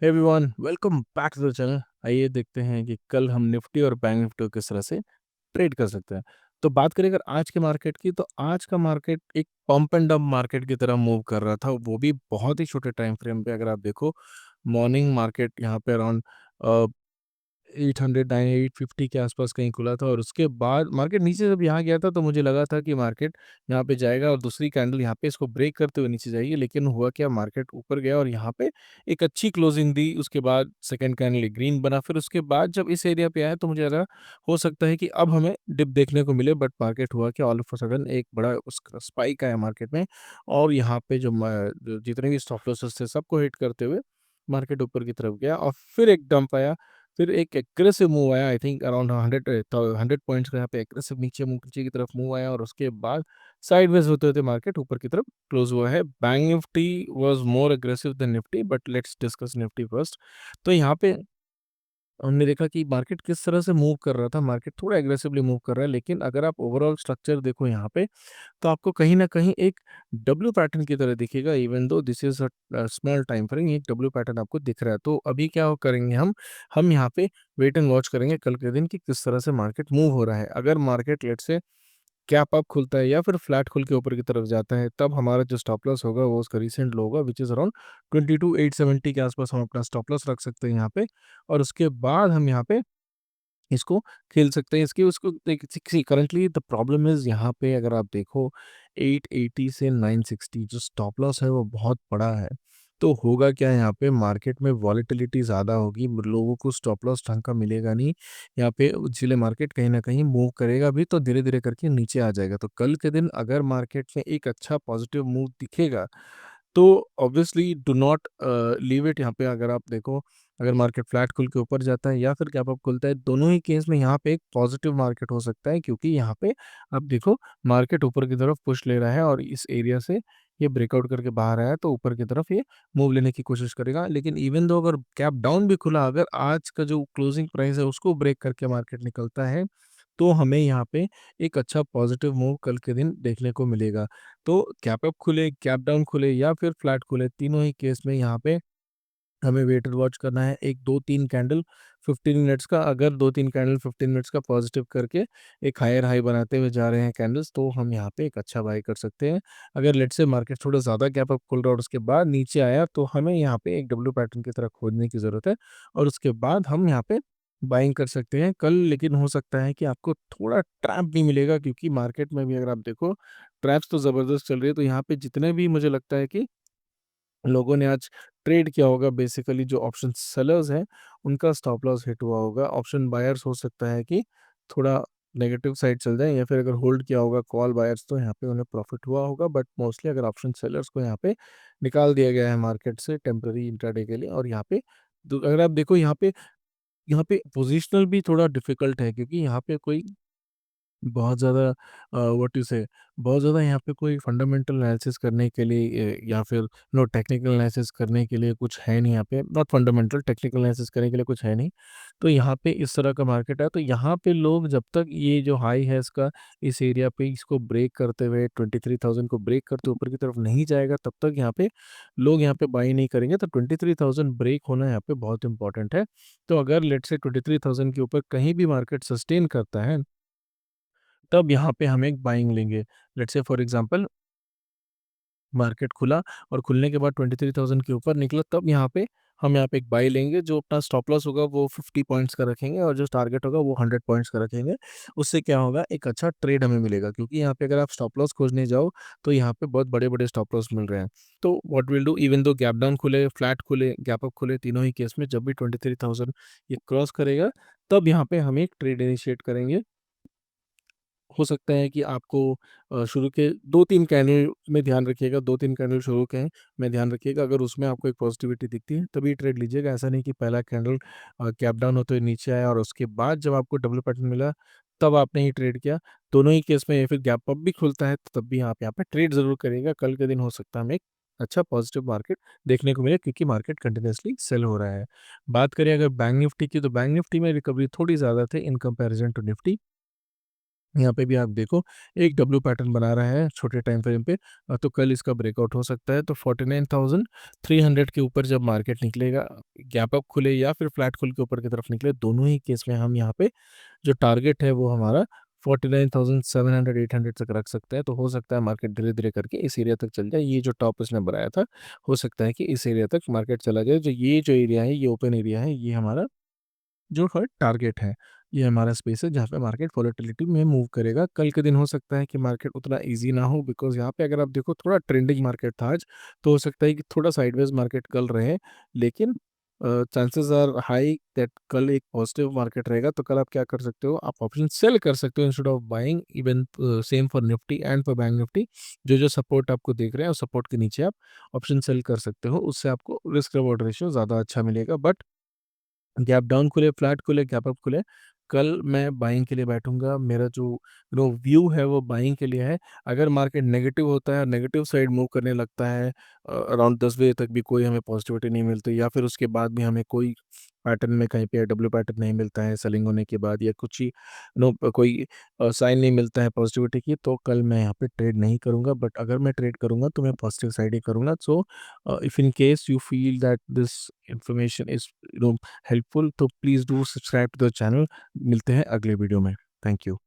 Hey everyone, welcome back to the channel. आइए देखते हैं कि कल हम निफ्टी और बैंक निफ्टी को किस तरह से ट्रेड कर सकते हैं। तो बात करें अगर आज के मार्केट की, तो आज का मार्केट एक पंप एंड डंप मार्केट की तरह मूव कर रहा था, वो भी बहुत ही छोटे टाइम फ्रेम पे। अगर आप देखो, मॉर्निंग मार्केट यहाँ पे अराउंड 800 850 के आसपास कहीं खुला था, और उसके बाद मार्केट नीचे जब यहाँ गया था तो मुझे लगा था कि मार्केट यहाँ पे जाएगा और दूसरी कैंडल यहाँ पे इसको ब्रेक करते हुए नीचे जाएगी। लेकिन हुआ क्या, मार्केट ऊपर गया और यहाँ पे एक अच्छी क्लोजिंग दी। उसके बाद सेकंड कैंडल ग्रीन बना। फिर उसके बाद जब इस एरिया पे आया तो मुझे लगा हो सकता है कि अब हमें डिप देखने को मिले, बट मार्केट हुआ कि ऑल ऑफ अ सडन एक बड़ा उसका स्पाइक आया मार्केट में, और यहाँ पे जो जितने भी स्टॉप लॉसेस थे सबको हिट करते हुए मार्केट ऊपर की तरफ गया। और फिर एक डंप आया, फिर एक एग्रेसिव मूव आया। आई थिंक अराउंड 100 पॉइंट्स का यहाँ पे एग्रेसिव नीचे की तरफ मूव आया, और उसके बाद साइडवेज होते होते मार्केट ऊपर की तरफ क्लोज हुआ है। Bank Nifty was more aggressive than Nifty, but let's discuss Nifty first. तो यहाँ पे हमने देखा कि मार्केट किस तरह से मूव कर रहा था। मार्केट थोड़ा एग्रेसिवली मूव कर रहा है, लेकिन अगर आप ओवरऑल स्ट्रक्चर देखो यहाँ पे, तो आपको कहीं न कहीं एक डब्ल्यू पैटर्न की तरह दिखेगा। Even though this is small time frame, एक डब्ल्यू पैटर्न आपको दिख रहा है। तो अभी क्या करेंगे हम यहाँ पे वेट एंड वॉच करेंगे कल के दिन कि किस तरह से मार्केट मूव हो रहा है। अगर market let's say gap up खुलता है या फिर फ्लैट खुल के ऊपर की तरफ जाता है, तब हमारा जो स्टॉप लॉस होगा वो उसका रीसेंट लो होगा, व्हिच इज़ अराउंड 22,870 के आसपास हम अपना स्टॉप लॉस रख सकते हैं यहाँ पे। और उसके बाद हम यहाँ पे इसको खेल सकते हैं। इसकी उसको देख सी करंटली द प्रॉब्लम इज़ यहाँ पे अगर आप देखो, 880 से 960 जो स्टॉप लॉस है वो बहुत बड़ा है। तो होगा क्या, यहाँ पे मार्केट में वॉलेटिलिटी ज़्यादा होगी, लोगों को स्टॉप लॉस ढंग का मिलेगा नहीं। यहाँ पे इसलिए मार्केट कहीं न कहीं मूव करेगा भी, तो धीरे-धीरे करके नीचे आ जाएगा। तो कल के दिन अगर मार्केट में एक अच्छा पॉजिटिव मूव दिखेगा, तो obviously do not leave it. यहाँ पे अगर आप देखो, अगर मार्केट फ्लैट खुल के ऊपर जाता है या फिर गैप अप खुलता है, दोनों ही केस में यहाँ पे एक पॉजिटिव मार्केट हो सकता है, क्योंकि यहाँ पे आप देखो मार्केट ऊपर की तरफ पुश ले रहा है, और इस एरिया से ये ब्रेकआउट करके बाहर आया तो ऊपर की तरफ ये मूव लेने की कोशिश करेगा। लेकिन इवन दो अगर गैप डाउन भी खुला, अगर आज का जो क्लोजिंग प्राइस है उसको ब्रेक करके मार्केट निकलता है, तो हमें यहाँ पे एक अच्छा पॉजिटिव मूव कल के दिन देखने को मिलेगा। तो गैप अप खुले, गैप डाउन खुले या फिर फ्लैट खुले, तीनों ही केस में यहाँ पे हमें वेट एंड वॉच करना है। एक 2-3 कैंडल 15 मिनट्स का, अगर 2-3 कैंडल 15 मिनट्स का पॉजिटिव करके एक हायर हाई बनाते हुए जा रहे हैं कैंडल्स, तो हम यहाँ पे एक अच्छा बाय कर सकते हैं। अगर लेट्स से मार्केट थोड़ा ज़्यादा गैप अप खुल रहा है और उसके बाद नीचे आया, तो हमें यहाँ पे एक डब्ल्यू पैटर्न की तरह खोजने की ज़रूरत है, और उसके बाद हम यहाँ पे बाइंग कर सकते हैं कल। लेकिन हो सकता है कि आपको थोड़ा ट्रैप भी मिलेगा, क्योंकि मार्केट में भी अगर आप देखो, ट्रैप्स तो ज़बरदस्त चल रही है। तो यहाँ पे जितने भी मुझे लगता है कि लोगों ने आज ट्रेड किया होगा, बेसिकली जो ऑप्शन सेलर्स हैं, उनका स्टॉप लॉस हिट हुआ होगा। ऑप्शन बायर्स हो सकता है कि थोड़ा नेगेटिव साइड चल जाए, या फिर अगर होल्ड किया होगा कॉल बायर्स, तो यहाँ पे उन्हें प्रॉफिट हुआ होगा। बट मोस्टली अगर ऑप्शन सेलर्स को यहाँ पे निकाल दिया गया है मार्केट से टेम्पररी इंट्राडे के लिए। और यहाँ पे अगर आप देखो, यहाँ पे पोजिशनल भी थोड़ा डिफिकल्ट है, क्योंकि यहाँ पे कोई बहुत ज़्यादा व्हाट यू से बहुत ज़्यादा यहाँ पे कोई फंडामेंटल एनालिसिस करने के लिए या फिर नो टेक्निकल एनालिसिस करने के लिए कुछ है नहीं। यहाँ पे नॉट फंडामेंटल, टेक्निकल एनालिसिस करने के लिए कुछ है नहीं। तो यहाँ पे इस तरह का मार्केट है, तो यहाँ पे लोग जब तक ये जो हाई है इसका, इस एरिया पे इसको ब्रेक करते हुए 23,000 को ब्रेक करते ऊपर की तरफ नहीं जाएगा, तब तक यहाँ पे लोग यहाँ पे बाई नहीं करेंगे। तो 23,000 ब्रेक होना यहाँ पे बहुत इंपॉर्टेंट है। तो अगर लेट से 23,000 के ऊपर कहीं भी मार्केट सस्टेन करता है, तब यहाँ पे हम एक बाइंग लेंगे। Let's say for example market खुला और खुलने के बाद 23,000 के ऊपर निकला, तब हम यहाँ पे एक बाई लेंगे। जो अपना स्टॉप लॉस होगा वो 50 पॉइंट्स का रखेंगे, और जो टारगेट होगा वो 100 पॉइंट्स का रखेंगे। उससे क्या होगा, एक अच्छा ट्रेड हमें मिलेगा, क्योंकि यहाँ पे अगर आप स्टॉप लॉस खोजने जाओ, तो यहाँ पे बहुत बड़े-बड़े स्टॉप लॉस मिल रहे हैं। तो what will do, even though gap down खुले, फ्लैट खुले, गैप अप खुले, तीनों ही केस में जब भी 23,000 ये क्रॉस करेगा, तब यहाँ पे हम एक ट्रेड इनिशिएट करेंगे। हो सकता है कि आपको शुरू के 2-3 कैंडल में ध्यान रखिएगा, 2-3 कैंडल शुरू के में ध्यान रखिएगा। अगर उसमें आपको एक पॉजिटिविटी दिखती है, तभी ट्रेड लीजिएगा। ऐसा नहीं कि पहला कैंडल गैप डाउन होते हुए नीचे आया और उसके बाद जब आपको डबल पैटर्न मिला, तब आपने ही ट्रेड किया। दोनों ही केस में, या फिर गैप अप भी खुलता है, तो तब भी आप यहाँ पे ट्रेड ज़रूर करिएगा। कल के दिन हो सकता है हमें एक अच्छा पॉजिटिव मार्केट देखने को मिले, क्योंकि मार्केट कंटिन्यूअसली सेल हो रहा है। बात करें अगर बैंक निफ्टी की, तो बैंक निफ्टी में रिकवरी थोड़ी ज़्यादा थी इन कंपैरिजन टू निफ्टी। यहाँ पे भी आप देखो एक डब्ल्यू पैटर्न बना रहा है छोटे टाइम फ्रेम पे, तो कल इसका ब्रेकआउट हो सकता है। तो 49,300 के ऊपर जब मार्केट निकलेगा, गैप अप खुले या फिर फ्लैट खुल के ऊपर की तरफ निकले, दोनों ही केस में हम यहाँ पे जो टारगेट है वो हमारा 49,700 800 तक रख सकते हैं। तो हो सकता है मार्केट धीरे धीरे करके इस एरिया तक चल जाए। ये जो टॉप उसने बनाया था, हो सकता है कि इस एरिया तक मार्केट चला जाए। जो एरिया है, ये ओपन एरिया है, ये हमारा जो है टारगेट है। ये हमारा स्पेस है जहाँ पे मार्केट वोलेटिलिटी में मूव करेगा। कल के दिन हो सकता है कि मार्केट उतना ईज़ी ना हो, बिकॉज़ यहाँ पे अगर आप देखो थोड़ा ट्रेंडिंग मार्केट था आज, तो हो सकता है कि थोड़ा साइडवेज़ मार्केट कल रहे। लेकिन चांसेस आर हाई दैट कल एक पॉजिटिव मार्केट रहेगा। तो कल आप क्या कर सकते हो, आप ऑप्शन सेल कर सकते हो instead of buying. Even same for Nifty and for bank Nifty. जो सपोर्ट आपको देख रहे हैं, उस सपोर्ट के नीचे आप ऑप्शन सेल कर सकते हो। उससे आपको रिस्क रिवॉर्ड रेशियो ज़्यादा अच्छा मिलेगा। बट गैप डाउन खुले, फ्लैट खुले, गैप अप खुले, कल मैं बाइंग के लिए बैठूँगा। मेरा जो व्यू है वो बाइंग के लिए है। अगर मार्केट नेगेटिव होता है और नेगेटिव साइड मूव करने लगता है, अराउंड 10 बजे तक भी कोई हमें पॉजिटिविटी नहीं मिलती, या फिर उसके बाद भी हमें कोई पैटर्न में कहीं पे डब्ल्यू पैटर्न नहीं मिलता है सेलिंग होने के बाद, या कुछ ही कोई साइन नहीं मिलता है पॉजिटिविटी की, तो कल मैं यहाँ पे ट्रेड नहीं करूँगा। बट अगर मैं ट्रेड करूँगा तो मैं पॉजिटिव साइड ही करूँगा। So if in case you feel that this information is helpful, तो please do subscribe to the channel. मिलते हैं अगले वीडियो में। Thank you.